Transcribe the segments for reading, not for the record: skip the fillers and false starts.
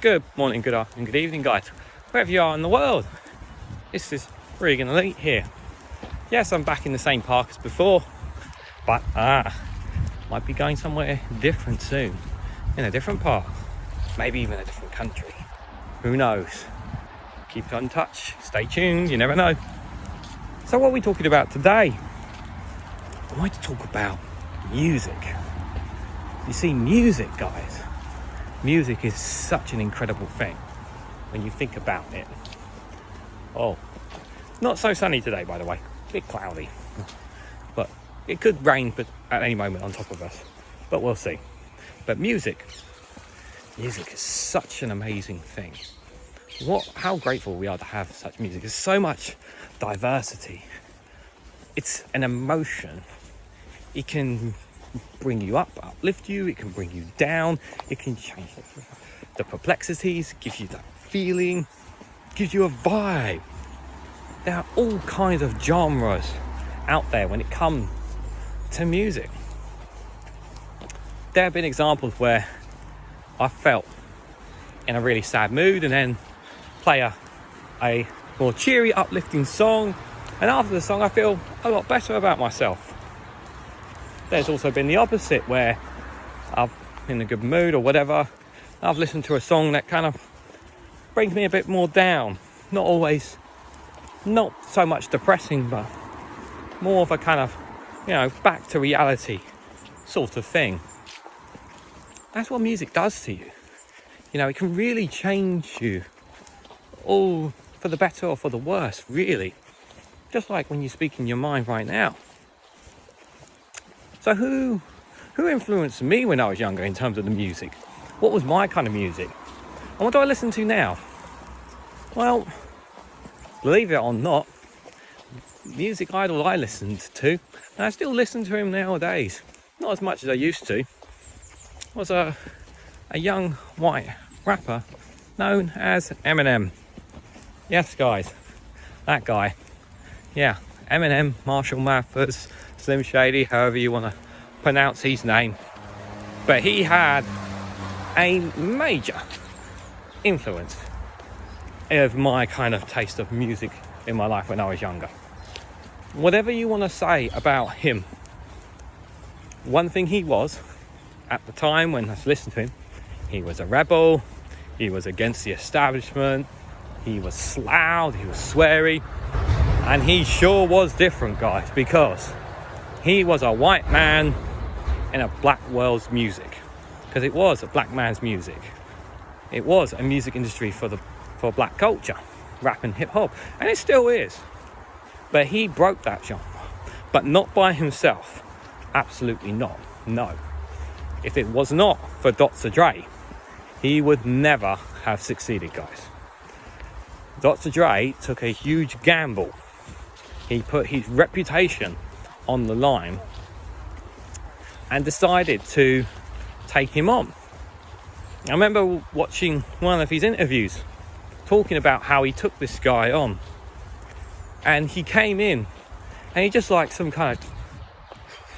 Good morning, good afternoon, good evening, guys. Wherever you are in the world, this is Regan Elite here. Yes, I'm back in the same park as before, but might be going somewhere different soon, in a different park, maybe even a different country. Who knows? Keep in touch, stay tuned, you never know. So what are we talking about today? I want to talk about music. You see, music, guys, music is such an incredible thing when you think about it. Oh, not so sunny today, by the way. A bit cloudy, but it could rain at any moment on top of us, but we'll see. But music is such an amazing thing. How grateful we are to have such music. There's so much diversity. It's an emotion. It can bring you up, uplift you. It can bring you down. It can change the perplexities, give you that feeling, gives you a vibe. There are all kinds of genres out there when it comes to music. There have been examples where I felt in a really sad mood and then play a more cheery, uplifting song, and after the song I feel a lot better about myself. There's also been the opposite, where I've in a good mood or whatever, I've listened to a song that kind of brings me a bit more down. Not so much depressing, but more of a kind of, back to reality sort of thing. That's what music does to you. It can really change you, all for the better or for the worse, really. Just like when you speak in your mind right now. So who influenced me when I was younger in terms of the music? What was my kind of music? And what do I listen to now? Well, believe it or not, music idol I listened to, and I still listen to him nowadays, not as much as I used to, was a young white rapper known as Eminem. Yes, guys, that guy. Yeah, Eminem, Marshall Mathers, Slim Shady, however you want to pronounce his name. But he had a major influence of my kind of taste of music in my life when I was younger. Whatever you want to say about him, one thing he was, at the time when I listened to him, he was a rebel, he was against the establishment, he was loud, he was sweary, and he sure was different, guys, because he was a white man in a black world's music. Because it was a black man's music. It was a music industry for black culture, rap and hip hop, and it still is. But he broke that genre, but not by himself. Absolutely not. No. If it was not for Dr. Dre, he would never have succeeded, guys. Dr. Dre took a huge gamble. He put his reputation on the line and decided to take him on. I remember watching one of his interviews talking about how he took this guy on, and he came in and he just like some kind of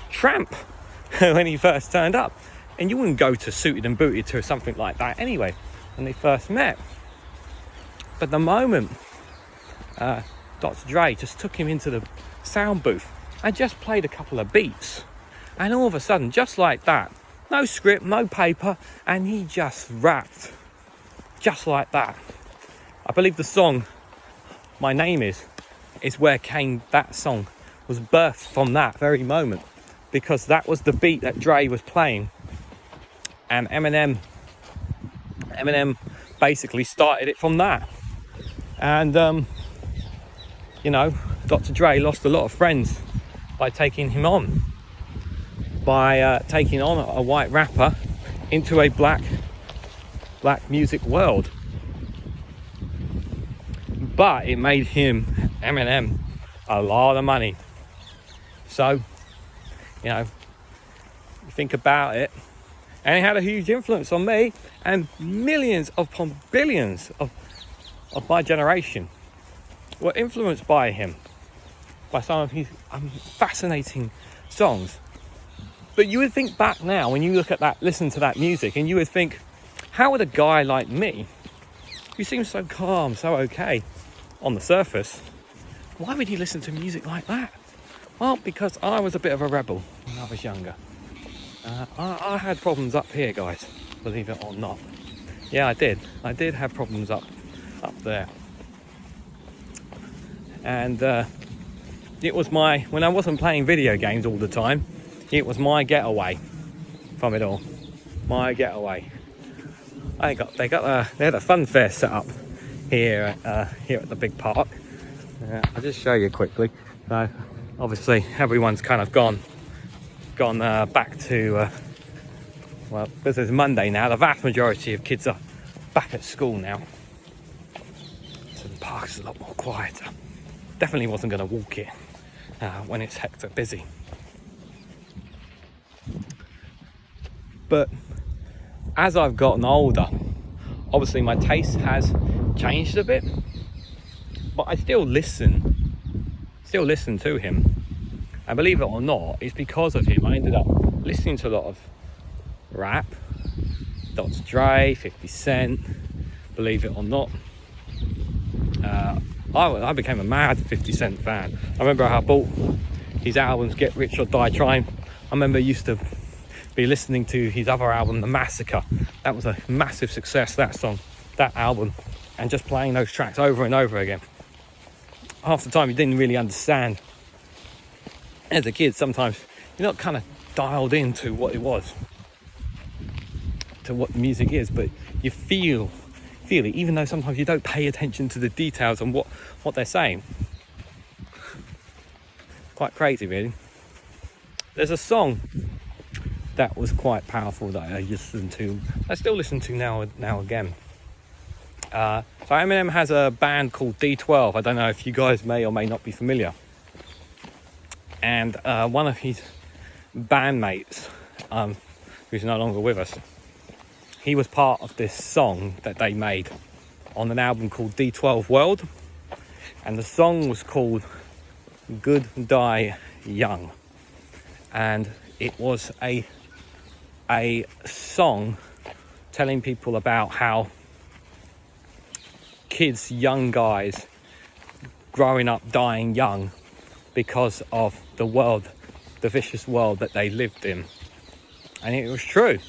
tramp when he first turned up, and you wouldn't go to suited and booted to something like that anyway when they first met. But the moment Dr. Dre just took him into the sound booth and just played a couple of beats, and all of a sudden, just like that, no script, no paper, and he just rapped just like that. I believe the song My Name Is where that song was birthed from that very moment, because that was the beat that Dre was playing, and Eminem basically started it from that. And Dr. Dre lost a lot of friends by taking him on, by taking on a white rapper into a black music world. But it made him, Eminem, a lot of money. So, you think about it, and it had a huge influence on me and millions upon billions of my generation were influenced by him, by some of his fascinating songs. But you would think back now, when you look at that, listen to that music, and you would think, how would a guy like me, who seems so calm, so okay on the surface, why would he listen to music like that? Well, because I was a bit of a rebel when I was younger. I had problems up here, guys, believe it or not. Yeah, I did. I did have problems up there. And it was when I wasn't playing video games all the time, it was my getaway from it all. My getaway. They had a fun fair set up here at the big park. I'll just show you quickly. So obviously everyone's kind of gone back to well, because it's Monday now, the vast majority of kids are back at school now, so the park's a lot more quieter. Definitely wasn't going to walk it when it's hector busy. But as I've gotten older, obviously my taste has changed a bit, but I still listen to him. And believe it or not, it's because of him I ended up listening to a lot of rap, Dr. Dre, 50 Cent, believe it or not. I became a mad 50 Cent fan. I remember I bought his albums, Get Rich or Die Trying. I remember I used to be listening to his other album, The Massacre. That was a massive success, that album, and just playing those tracks over and over again. Half the time you didn't really understand. As a kid, sometimes you're not kind of dialed into what it was, to what the music is, but you feel it, even though sometimes you don't pay attention to the details and what they're saying. Quite crazy, really. There's a song that was quite powerful that I listened to. I still listen to now again. So Eminem has a band called D12. I don't know if you guys may or may not be familiar. And one of his bandmates, who's no longer with us, he was part of this song that they made on an album called D12 World. And the song was called Good Die Young. And it was a song telling people about how kids, young guys, growing up dying young because of the vicious world that they lived in. And it was true.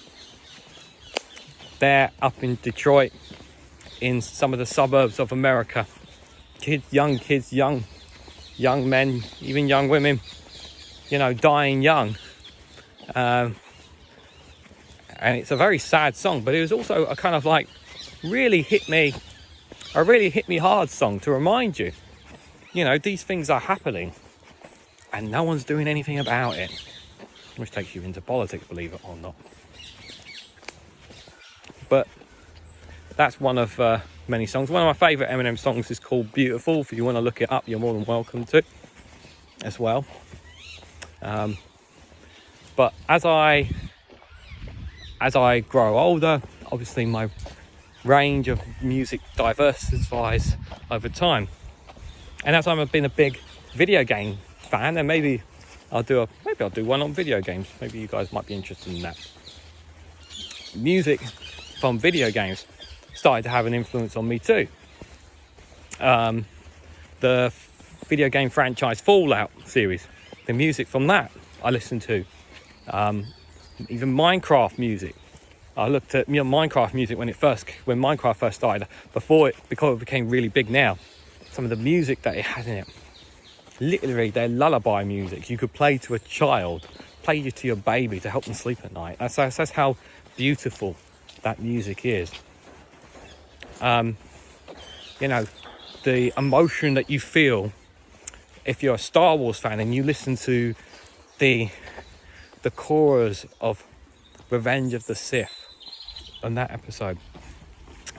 There up in Detroit, in some of the suburbs of America, young men, even young women, dying young. And it's a very sad song, but it was also a kind of like a really hit me hard song to remind you, these things are happening and no one's doing anything about it, which takes you into politics, believe it or not. But that's one of many songs. One of my favourite Eminem songs is called Beautiful. If you want to look it up, you're more than welcome to as well. But as I grow older, obviously my range of music diversifies over time. And as I've been a big video game fan, and maybe I'll do one on video games. Maybe you guys might be interested in that. Music from video games started to have an influence on me too. The video game franchise Fallout series, the music from that I listened to. Even Minecraft music. I looked at Minecraft music when Minecraft first started, because it became really big now. Some of the music that it had in it, literally their lullaby music you could play to a child, play it to your baby to help them sleep at night. That's how beautiful that music is. The emotion that you feel if you're a Star Wars fan and you listen to the chorus of Revenge of the Sith on that episode.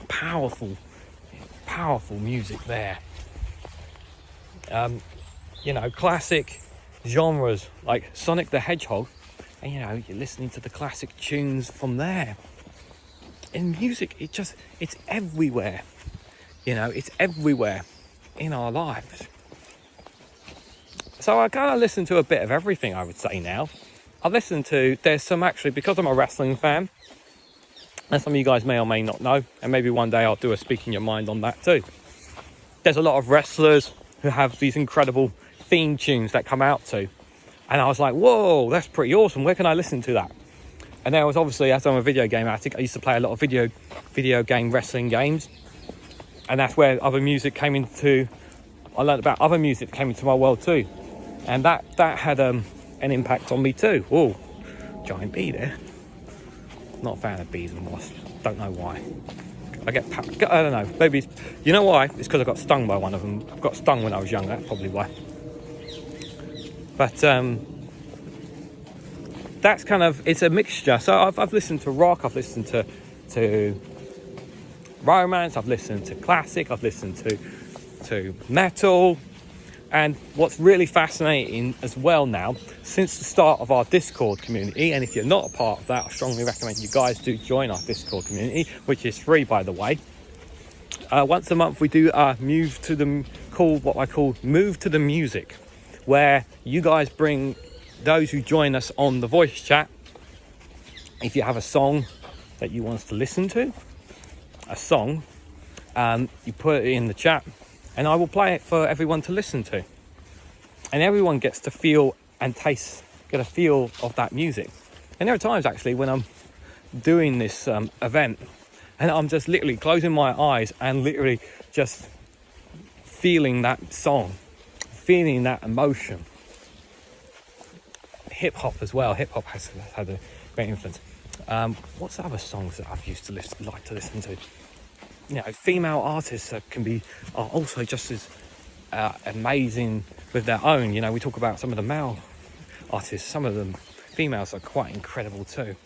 Powerful music there. Classic genres like Sonic the Hedgehog, and you're listening to the classic tunes from there. In music, it's everywhere. It's everywhere in our lives. So I kind of listen to a bit of everything, I would say now. There's some actually, because I'm a wrestling fan, And some of you guys may or may not know, and maybe one day I'll do a Speaking Your Mind on that too. There's a lot of wrestlers who have these incredible theme tunes that come out to, and I was like, whoa, that's pretty awesome, where can I listen to that? And there was, obviously, as I'm a video game addict, I used to play a lot of video game wrestling games, and that's where other music came into, I learned about other music that came into my world too, and that had an impact on me too. Whoa, giant bee there. Not a fan of bees and wasps, don't know why. I don't know, maybe, you know why? It's because I got stung by one of them. I got stung when I was young, that's probably why. But that's kind of, it's a mixture. So I've listened to rock, I've listened to romance, I've listened to classic, I've listened to metal. And what's really fascinating as well now, since the start of our Discord community, and if you're not a part of that, I strongly recommend you guys do join our Discord community, which is free, by the way. Once a month we do Move to the Music, where you guys bring those who join us on the voice chat. If you have a song that you want us to listen to, you put it in the chat, and I will play it for everyone to listen to. And everyone gets to feel and get a feel of that music. And there are times actually when I'm doing this event and I'm just literally closing my eyes and literally just feeling that song, feeling that emotion. Hip hop as well. Hip hop has had a great influence. What's the other songs that I've used to like to listen to? You know, female artists are also just as amazing with their own. You know, we talk about some of the male artists, some of them females are quite incredible too.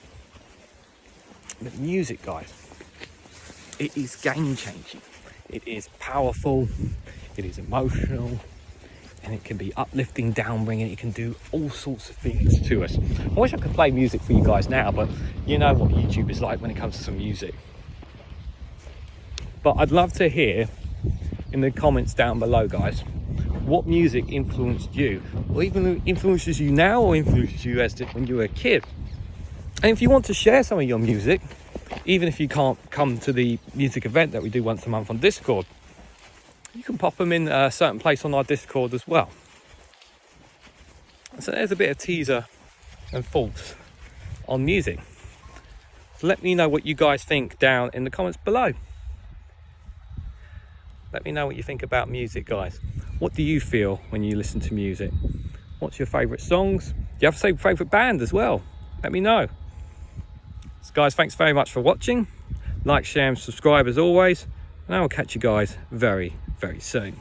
But music, guys, it is game changing. It is powerful, it is emotional, and it can be uplifting, downbringing. It can do all sorts of things to us. I wish I could play music for you guys now, but you know what YouTube is like when it comes to some music. But I'd love to hear in the comments down below, guys, what music influenced you, or even influences you now, or influences you as when you were a kid. And if you want to share some of your music, even if you can't come to the music event that we do once a month on Discord, you can pop them in a certain place on our Discord as well. So there's a bit of teaser and thoughts on music. So let me know what you guys think down in the comments below. Let me know what you think about music, guys. What do you feel when you listen to music? What's your favourite songs? Do you have a favourite band as well? Let me know. So guys, thanks very much for watching. Like, share and subscribe as always. And I will catch you guys very, very soon.